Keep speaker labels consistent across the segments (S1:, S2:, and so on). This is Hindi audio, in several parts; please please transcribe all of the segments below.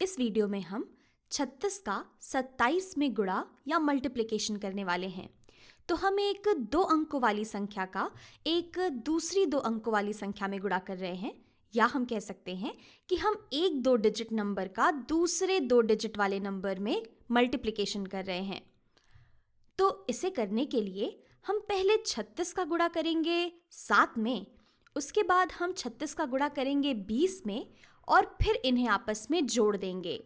S1: इस वीडियो में हम 36 का 27 में गुणा या मल्टीप्लिकेशन करने वाले हैं। तो हम एक 2 अंकों वाली संख्या का एक दूसरी 2 अंकों वाली संख्या में गुणा कर रहे हैं, या हम कह सकते हैं कि हम एक 2 डिजिट नंबर का दूसरे 2 डिजिट वाले नंबर में मल्टीप्लिकेशन कर रहे हैं। तो इसे करने के लिए हम पहले 36 का गुणा करेंगे 7 में, उसके बाद हम 36 का गुणा करेंगे 20 में और फिर इन्हें आपस में जोड़ देंगे।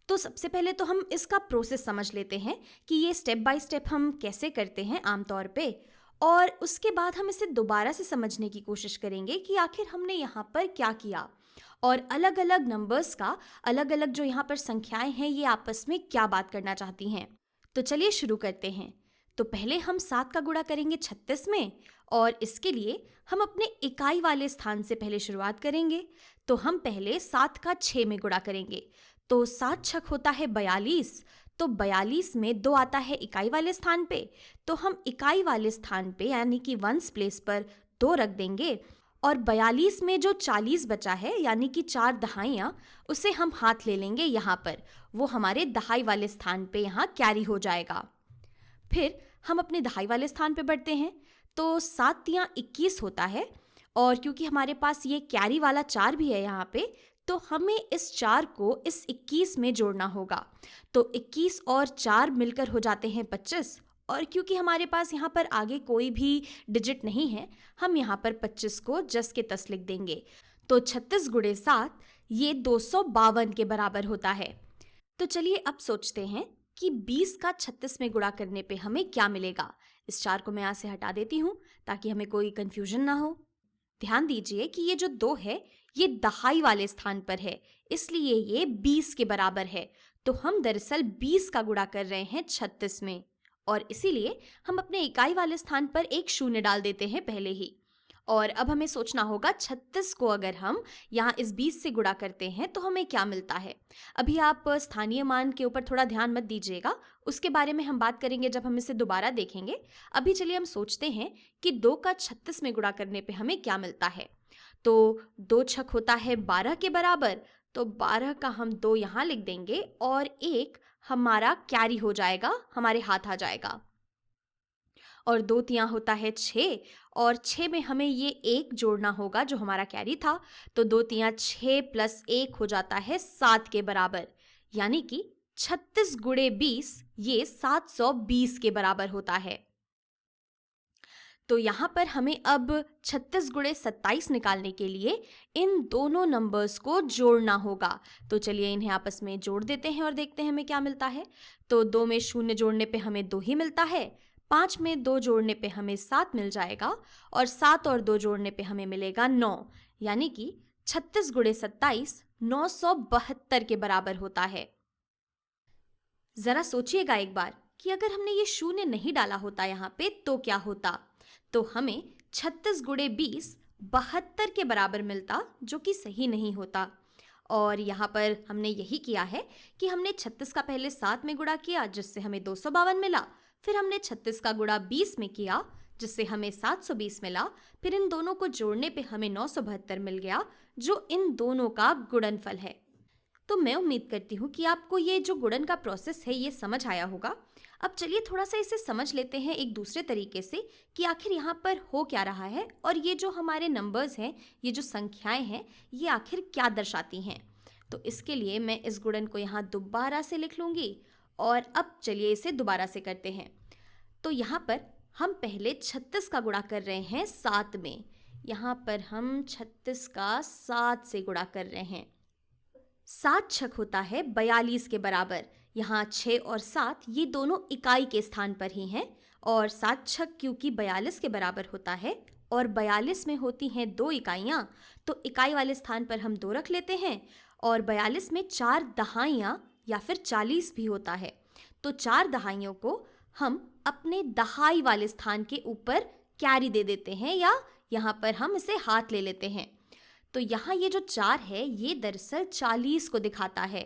S1: तो सबसे पहले तो हम इसका प्रोसेस समझ लेते हैं कि ये स्टेप बाय स्टेप हम कैसे करते हैं आमतौर पे, और उसके बाद हम इसे दोबारा से समझने की कोशिश करेंगे कि आखिर हमने यहाँ पर क्या किया और अलग अलग नंबर्स का अलग अलग जो यहाँ पर संख्याएं हैं ये आपस में क्या बात करना चाहती हैं। तो चलिए शुरू करते हैं। तो पहले हम 7 का गुणा करेंगे 36 में, और इसके लिए हम अपने इकाई वाले स्थान से पहले शुरुआत करेंगे। तो हम पहले 7 का 6 में गुणा करेंगे। तो 7 छक होता है 42। तो 42 में 2 आता है इकाई वाले स्थान पे, तो हम इकाई वाले स्थान पे यानी कि वंस प्लेस पर 2 रख देंगे, और 42 में जो 40 बचा है यानी कि 4 दहाइयाँ, उसे हम हाथ ले लेंगे यहाँ पर, वो हमारे दहाई वाले स्थान पे यहाँ कैरी हो जाएगा। फिर हम अपने दहाई वाले स्थान पे बढ़ते हैं। तो 7 तियाँ 21 होता है, और क्योंकि हमारे पास ये कैरी वाला 4 भी है यहाँ पे, तो हमें इस 4 को इस 21 में जोड़ना होगा। तो 21 और 4 मिलकर हो जाते हैं 25, और क्योंकि हमारे पास यहाँ पर आगे कोई भी डिजिट नहीं है, हम यहाँ पर 25 को जस के तस लिख देंगे। तो 36 गुणे 7 ये 252 के बराबर होता है। तो चलिए अब सोचते हैं कि 20 का 36 में गुणा करने पे हमें क्या मिलेगा। इस 4 को मैं यहाँ से हटा देती हूँ ताकि हमें कोई कंफ्यूजन ना हो। ध्यान दीजिए कि ये जो 2 है ये दहाई वाले स्थान पर है, इसलिए ये 20 के बराबर है। तो हम दरअसल 20 का गुणा कर रहे हैं 36 में, और इसीलिए हम अपने इकाई वाले स्थान पर एक शून्य डाल देते हैं पहले ही। और अब हमें सोचना होगा 36 को अगर हम यहाँ इस 20 से गुणा करते हैं तो हमें क्या मिलता है। अभी आप स्थानीय मान के ऊपर थोड़ा ध्यान मत दीजिएगा, उसके बारे में हम बात करेंगे जब हम इसे दोबारा देखेंगे। अभी चलिए हम सोचते हैं कि 2 का 36 में गुणा करने पे हमें क्या मिलता है। तो 2 छक होता है 12 के बराबर, तो 12 का हम 2 यहाँ लिख देंगे और 1 हमारा कैरी हो जाएगा, हमारे हाथ आ जाएगा। और 2 तियाँ होता है 6, और 6 में हमें ये 1 जोड़ना होगा जो हमारा कैरी था। तो 2 तियाँ 6 प्लस 1 हो जाता है 7 के बराबर, यानी कि 36 गुणे 20 ये 720 के बराबर होता है। तो यहाँ पर हमें अब 36 गुणे 27 निकालने के लिए इन दोनों नंबर्स को जोड़ना होगा। तो चलिए इन्हें आपस में जोड़ देते हैं और देखते हैं हमें क्या मिलता है। तो 2 में 0 जोड़ने पे हमें 2 ही मिलता है, 5 में 2 जोड़ने पे हमें 7 मिल जाएगा, और 7 और 2 जोड़ने पे हमें मिलेगा 9, यानी कि 36 गुणे 27 972 के बराबर होता है। जरा सोचिएगा एक बार कि अगर हमने ये शून्य नहीं डाला होता यहाँ पे तो क्या होता। तो हमें 36 गुणे 20 72 के बराबर मिलता, जो कि सही नहीं होता। और यहाँ पर हमने यही किया है कि हमने 36 का पहले 7 में गुणा किया जिससे हमें 252 मिला, फिर हमने 36 का गुणा 20 में किया जिससे हमें 720 मिला, फिर इन दोनों को जोड़ने पे हमें 972 मिल गया, जो इन दोनों का गुणनफल है। तो मैं उम्मीद करती हूँ कि आपको ये जो गुणन का प्रोसेस है ये समझ आया होगा। अब चलिए थोड़ा सा इसे समझ लेते हैं एक दूसरे तरीके से कि आखिर यहाँ पर हो क्या रहा है, और ये जो हमारे नंबर्स हैं, ये जो संख्याएं हैं, ये आखिर क्या दर्शाती हैं। तो इसके लिए मैं इस गुणन को यहाँ दोबारा से लिख लूँगी, और अब चलिए इसे दोबारा से करते हैं। तो यहाँ पर हम पहले 36 का गुणा कर रहे हैं 7 में, यहाँ पर हम 36 का 7 से गुणा कर रहे हैं। 7 छक होता है 42 के बराबर, यहाँ 6 और 7 ये दोनों इकाई के स्थान पर ही हैं, और 7 छक क्योंकि 42 के बराबर होता है और 42 में होती हैं 2 इकाइयाँ, तो इकाई वाले स्थान पर हम 2 रख लेते हैं, और 42 में 4 दहाइयाँ या फिर 40 भी होता है, तो 4 दहाइयों को हम अपने दहाई वाले स्थान के ऊपर कैरी दे देते हैं, या यहाँ पर हम इसे हाथ ले लेते हैं। तो यहाँ ये जो 4 है ये दरअसल 40 को दिखाता है।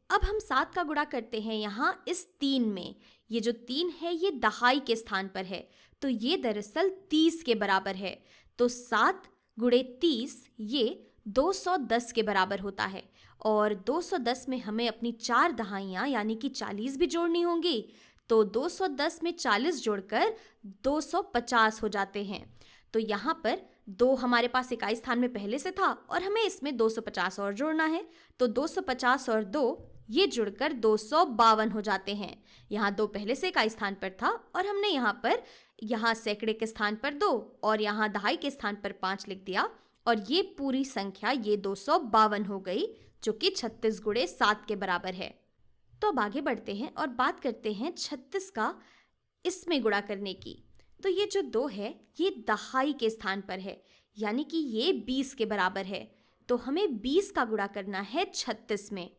S1: अब हम 7 का गुणा करते हैं यहाँ इस 3 में, ये जो 3 है ये दहाई के स्थान पर है, तो ये दरअसल 30 के बराबर है। तो 7 गुणे 30 ये 210 के बराबर होता है, और 210 में हमें अपनी 4 दहाइयाँ यानी कि 40 भी जोड़नी होंगी। तो 210 में 40 जोड़कर 250 हो जाते हैं। तो यहाँ पर 2 हमारे पास इकाई स्थान में पहले से था और हमें इसमें 250 और जोड़ना है। तो 250 और 2 ये जुड़कर 252 हो जाते हैं। यहाँ 2 पहले से इकाई स्थान पर था और हमने यहाँ सैकड़े के स्थान पर 2 और यहाँ दहाई के स्थान पर 5 लिख दिया और ये पूरी संख्या ये 252 हो गई, जो कि 36 गुणे 7 के बराबर है। तो अब आगे बढ़ते हैं और बात करते हैं 36 का इसमें गुणा करने की। तो ये जो 2 है ये दहाई के स्थान पर है, यानी कि ये 20 के बराबर है। तो हमें 20 का गुणा करना है 36 में।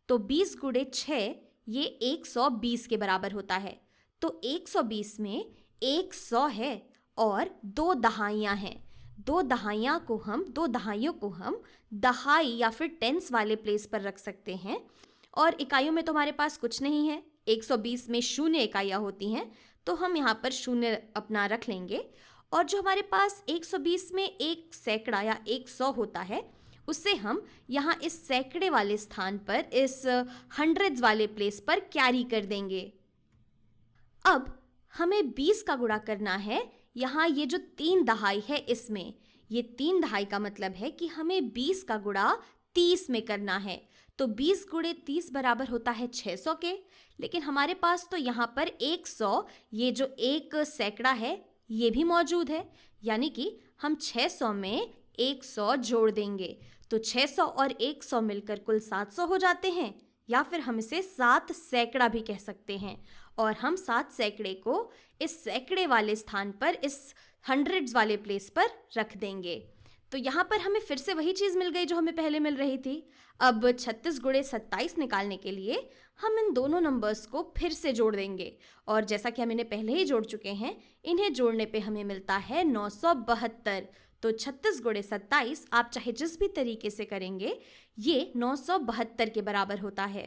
S1: तो 20 गुणे 6 ये 120 के बराबर होता है। तो 120 में 100 है और 2 दहाइयाँ हैं। 2 दहाइयों को हम दहाई या फिर टेंस वाले प्लेस पर रख सकते हैं। और इकाइयों में तो हमारे पास कुछ नहीं है। 120 में 0 इकाइयाँ होती हैं, तो हम यहाँ पर 0 अपना रख लेंगे। और जो हमारे पास 120 में 1 सैकड़ा या 100 होता है, उससे हम यहाँ इस सैकड़े वाले स्थान पर इस हंड्रेड्स वाले प्लेस पर कैरी कर देंगे। अब हमें 20 का गुणा करना है यहाँ ये जो 3 दहाई है इसमें। ये 3 दहाई का मतलब है कि हमें 20 का गुणा 30 में करना है। तो 20 गुणे 30 बराबर होता है 600 के, लेकिन हमारे पास तो यहाँ पर 100 ये जो 1 सैकड़ा है ये भी मौजूद है, यानी कि हम 600 में 100 जोड़ देंगे। तो 600 और 100 मिलकर कुल 700 हो जाते हैं, या फिर हम इसे 7 सैकड़ा भी कह सकते हैं। और हम 7 सैकड़े को इस सैकड़े वाले स्थान पर इस हंड्रेड्स वाले प्लेस पर रख देंगे। तो यहाँ पर हमें फिर से वही चीज़ मिल गई जो हमें पहले मिल रही थी। अब 36 गुणे 27 निकालने के लिए हम इन दोनों नंबर्स को फिर से जोड़ देंगे, और जैसा कि हम इन्हें पहले ही जोड़ चुके हैं, इन्हें जोड़ने पे हमें मिलता है 972। तो 36 गुणे 27 आप चाहे जिस भी तरीके से करेंगे ये 972 के बराबर होता है।